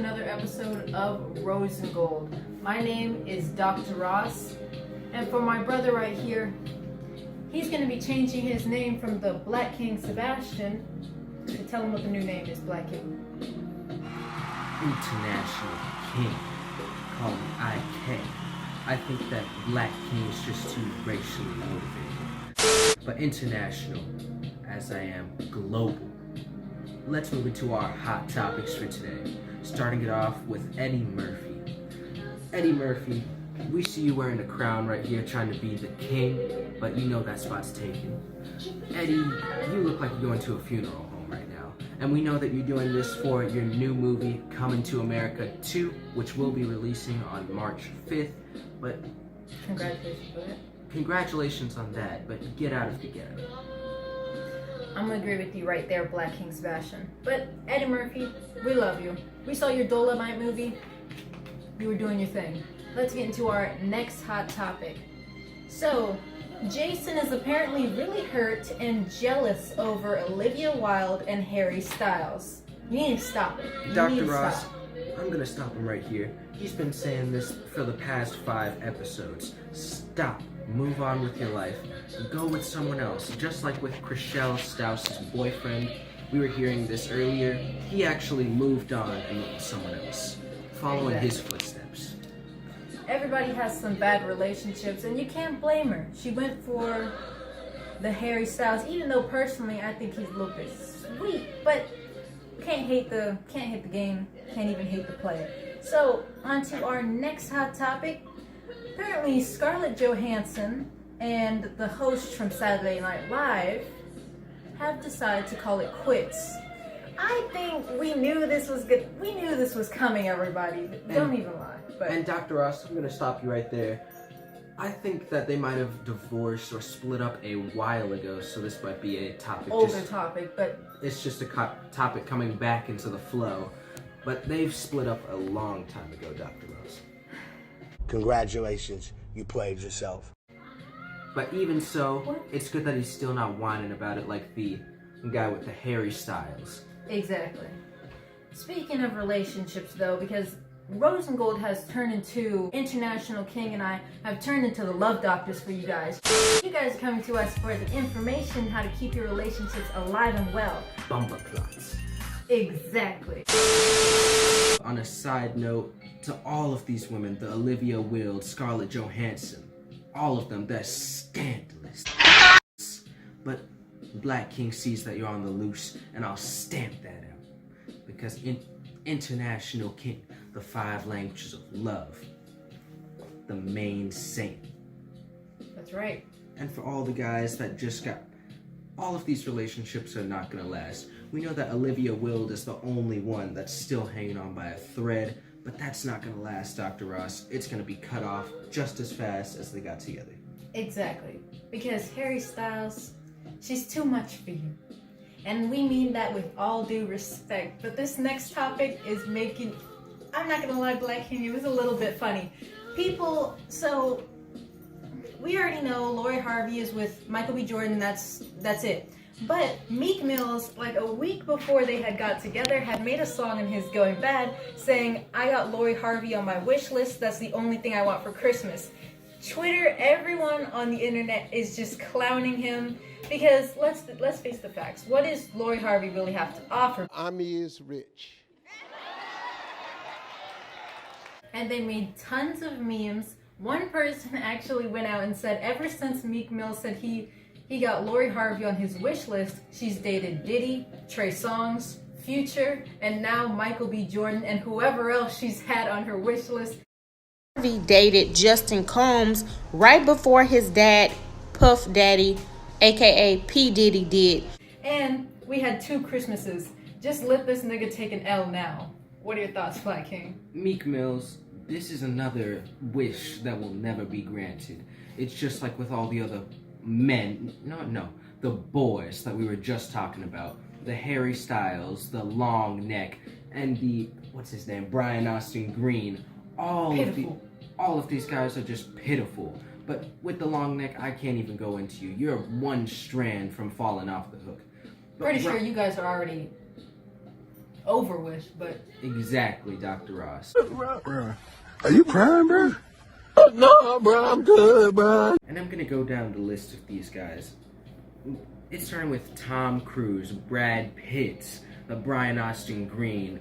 another episode of Rose and Gold. My name is Dr. Ross, and for my brother right here, he's going to be changing his name from the Black King Sebastian to tell him what the new name is, Black King. International King. Call me IK. I think that Black King is just too racially motivated. But international, as I am global. Let's move into our hot topics for today. Starting it off with Eddie Murphy. Eddie Murphy, we see you wearing a crown right here trying to be the king, but you know that spot's taken. Eddie, you look like you're going to a funeral home right now. And we know that you're doing this for your new movie, Coming to America 2, which will be releasing on March 5th. But Congratulations for that. Congratulations on that, but get out of the ghetto. I'm gonna agree with you right there, Black King Sebastian. But Eddie Murphy, we love you. We saw your Dolomite movie. You were doing your thing. Let's get into our next hot topic. So, Jason is apparently really hurt and jealous over Olivia Wilde and Harry Styles. You need to stop it. You need Dr. to Ross, stop. I'm gonna stop him right here. He's been saying this for the past 5 episodes. Stop. Move on with your life. Go with someone else. Just like with Chriselle Staus's boyfriend. We were hearing this earlier. He actually moved on and went with someone else. Following his footsteps. Everybody has some bad relationships, and you can't blame her. She went for the Harry Styles, even though personally I think he's a little bit sweet, but can't hate the game, can't even hate the player. So, on to our next hot topic. Apparently, Scarlett Johansson and the host from Saturday Night Live have decided to call it quits. I think we knew this was good. We knew this was coming, everybody. Don't even lie. But And Dr. Ross, I'm gonna stop you right there. I think that they might have divorced or split up a while ago, so this might be a topic. older topic, but It's just a topic coming back into the flow. But they've split up a long time ago, Dr. Ross. Congratulations, you played yourself. But even so, What? it's good that he's still not whining about it like the guy with the Harry Styles. exactly. Speaking of relationships, though, because Rose and Gold has turned into International King and I have turned into the love doctors for you guys. You guys are coming to us for the information how to keep your relationships alive and well. Bumper plots. Exactly. On a side note, to all of these women, the Olivia Wilde, Scarlett Johansson, all of them, they're scandalous. But Black King sees that you're on the loose, and I'll stamp that out. Because International King, the 5 languages of love, the main saint. That's right. And for all the guys that just got, all of these relationships are not gonna last. We know that Olivia Wilde is the only one that's still hanging on by a thread, but that's not gonna last, Dr. Ross. It's gonna be cut off just as fast as they got together. Exactly. Because Harry Styles, she's too much for you. And we mean that with all due respect. But this next topic is making, I'm not gonna lie, Black King, it was a little bit funny. So we already know Lori Harvey is with Michael B. Jordan, that's it. But Meek Mills, like a week before they had got together, had made a song in his Going Bad saying, I got Lori Harvey on my wish list, that's the only thing I want for Christmas. Twitter, everyone on the internet is just clowning him because let's face the facts. What does Lori Harvey really have to offer? I'm is rich. And they made tons of memes. One person actually went out and said ever since Meek Mill said he got Lori Harvey on his wish list, she's dated Diddy, Trey Songz, Future, and now Michael B. Jordan and whoever else she's had on her wish list. Harvey dated Justin Combs right before his dad, Puff Daddy, aka P. Diddy, did. And we had 2 Christmases. Just let this nigga take an L now. What are your thoughts, Black King? Meek Mills, this is another wish that will never be granted. It's just like with all the other men, the boys that we were just talking about. The Harry Styles, the long neck, and the, what's his name, Brian Austin Green. All of these guys are just pitiful. But with the long neck, I can't even go into you. You're one strand from falling off the hook. But Pretty sure you guys are already over with, but Exactly, Dr. Ross. Bro, are you crying, bro? No, bro, I'm good, bro. And I'm gonna go down the list of these guys. It's starting with Tom Cruise, Brad Pitt, Brian Austin Green,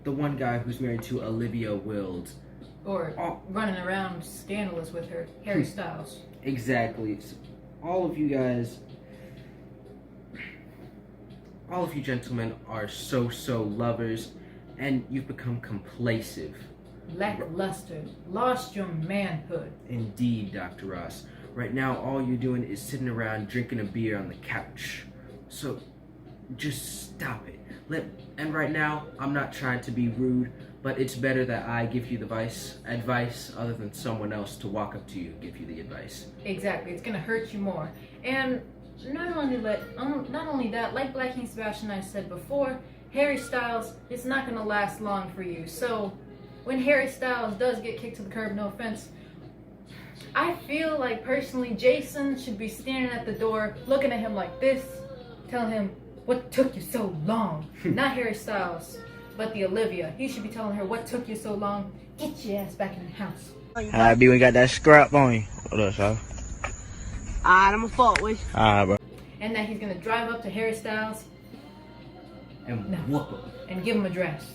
the one guy who's married to Olivia Wilde. or running around scandalous with her, Harry Styles. Exactly. All of you guys, all of you gentlemen are so lovers, and you've become complacent. Lackluster, lost your manhood. Indeed, Dr. Ross. Right now, all you're doing is sitting around drinking a beer on the couch. So, just stop it. And right now, I'm not trying to be rude, but it's better that I give you the advice other than someone else to walk up to you and give you the advice. Exactly, it's gonna hurt you more. And not only that, like Black King Sebastian I said before, Harry Styles, it's not gonna last long for you. So when Harry Styles does get kicked to the curb, no offense, I feel like personally Jason should be standing at the door looking at him like this, telling him, what took you so long? Not Harry Styles, but the Olivia. He should be telling her, what took you so long? Get your ass back in the house. Alright, B, we got that scrap on you. What up, y'all? Alright, I'ma fuck with you. Alright, bro. And that he's gonna drive up to Harry Styles And No. whoop 'em. and give him a dress.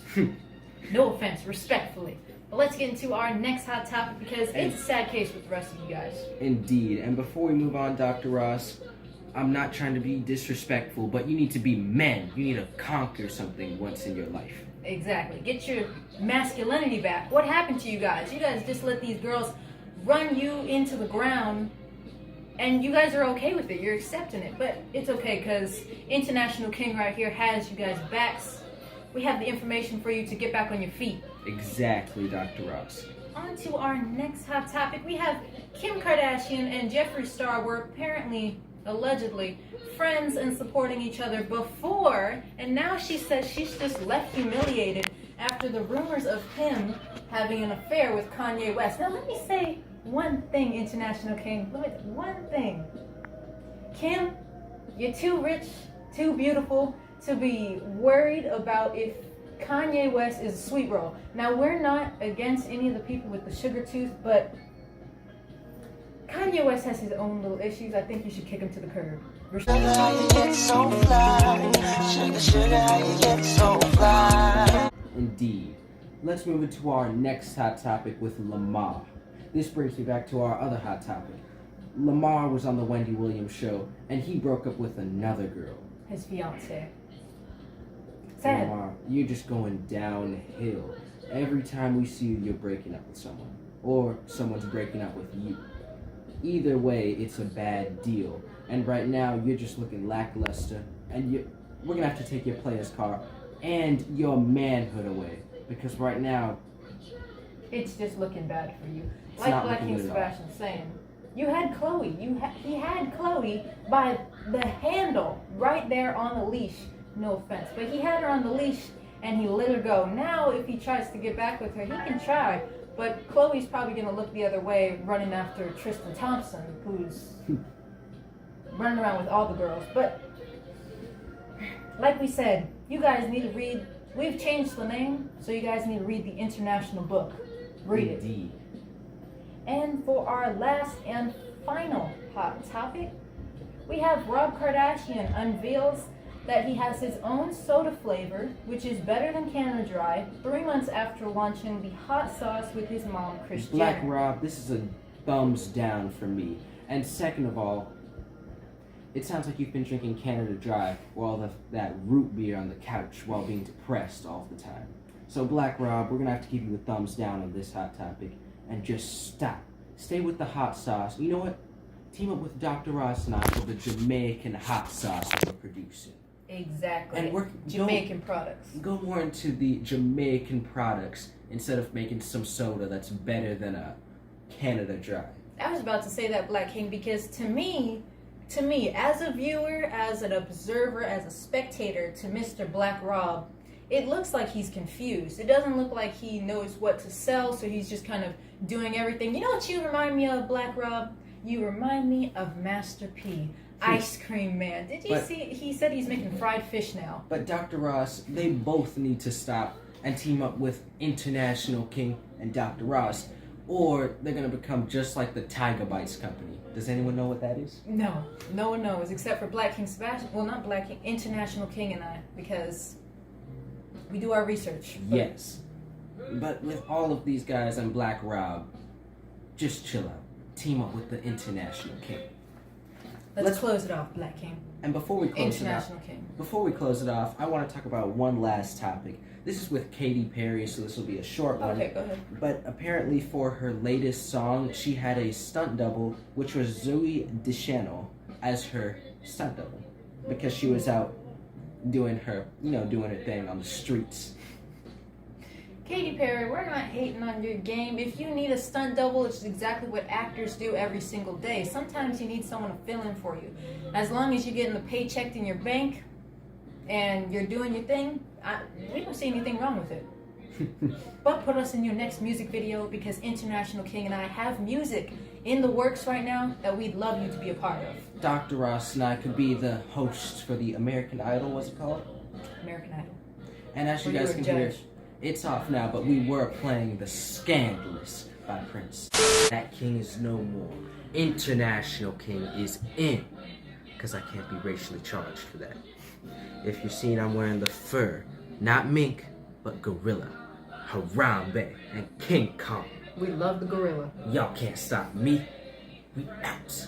No offense, respectfully. But let's get into our next hot topic because it's a sad case with the rest of you guys. Indeed. And before we move on, Dr. Ross, I'm not trying to be disrespectful, but you need to be men. You need to conquer something once in your life. Exactly. Get your masculinity back. What happened to you guys? You guys just let these girls run you into the ground and you guys are okay with it. You're accepting it. But it's okay because International King right here has you guys' backs. We have the information for you to get back on your feet. Exactly, Dr. Ross. On to our next hot topic. We have Kim Kardashian and Jeffree Star were apparently, allegedly, friends and supporting each other before, and now she says she's just left humiliated after the rumors of him having an affair with Kanye West. Now let me say one thing, International King. One thing. Kim, you're too rich, too beautiful to be worried about if Kanye West is a sweet roll. Now, we're not against any of the people with the sugar tooth, but Kanye West has his own little issues. I think you should kick him to the curb. Indeed. Let's move into our next hot topic with Lamar. This brings me back to our other hot topic. Lamar was on the Wendy Williams show, and he broke up with another girl. His fiance. Sad. Lamar, you're just going downhill. Every time we see you, you're breaking up with someone. Or someone's breaking up with you. Either way, it's a bad deal. And right now, you're just looking lackluster. And we're going to have to take your player's card and your manhood away. Because right now, It's just looking bad for you. It's Like not Black looking King good at all. Sebastian saying, you had Chloe. He had Chloe by the handle right there on the leash. No offense, but he had her on the leash and he let her go. Now, if he tries to get back with her, he can try. But Chloe's probably gonna look the other way, running after Tristan Thompson, who's running around with all the girls. But like we said, you guys need to read. We've changed the name, so you guys need to read the international book. Read it. indeed. And for our last and final hot topic, we have Rob Kardashian unveils that he has his own soda flavor, which is better than Canada Dry, 3 months after launching the hot sauce with his mom, Kris Black Jenner. Rob, this is a thumbs down for me. And second of all, it sounds like you've been drinking Canada Dry while that root beer on the couch while being depressed all the time. So Black Rob, we're gonna have to give you a thumbs down on this hot topic and just stop. Stay with the hot sauce. You know what? Team up with Dr. Ross and I for the Jamaican hot sauce that we're producing. Exactly. And we're Jamaican products. Go more into the Jamaican products instead of making some soda that's better than a Canada Dry. I was about to say that, Black King, because to me, as a viewer, as an observer, as a spectator to Mr. Black Rob, it looks like he's confused. It doesn't look like he knows what to sell, so he's just kind of doing everything. You know what you remind me of, Black Rob? You remind me of Master P, Ice Cream Man. Did you But- see? He said he's making fried fish now. But Dr. Ross, they both need to stop and team up with International King and Dr. Ross, or they're gonna become just like the Tiger Bites Company. Does anyone know what that is? No, no one knows except for Black King Sebastian. Well, not Black King, International King and I, because we do our research. But Yes. But with all of these guys and Black Rob, just chill out. Team up with the International King. let's close it off, Black King. And before we close International King. it off, I want to talk about one last topic. This is with Katy Perry, so this will be a short one. Okay, go ahead. But apparently, for her latest song, she had a stunt double, which was Zoe Deschanel, as her stunt double, because she was out doing her thing on the streets. Katy Perry, we're not hating on your game. If you need a stunt double, it's exactly what actors do every single day. Sometimes you need someone to fill in for you. As long as you're getting the paycheck in your bank and you're doing your thing, we don't see anything wrong with it. But put us in your next music video, because International King and I have music in the works right now that we'd love you to be a part of. Dr. Ross and I could be the hosts for the American Idol, what's it called? American Idol. And as you Where you guys were can a hear, judge. it's off now, but we were playing The Scandalous by Prince. That king is no more. International King is in, because I can't be racially charged for that. If you're seeing, I'm wearing the fur, not mink, but gorilla, Harambe, and King Kong. We love the gorilla. Y'all can't stop me. We out.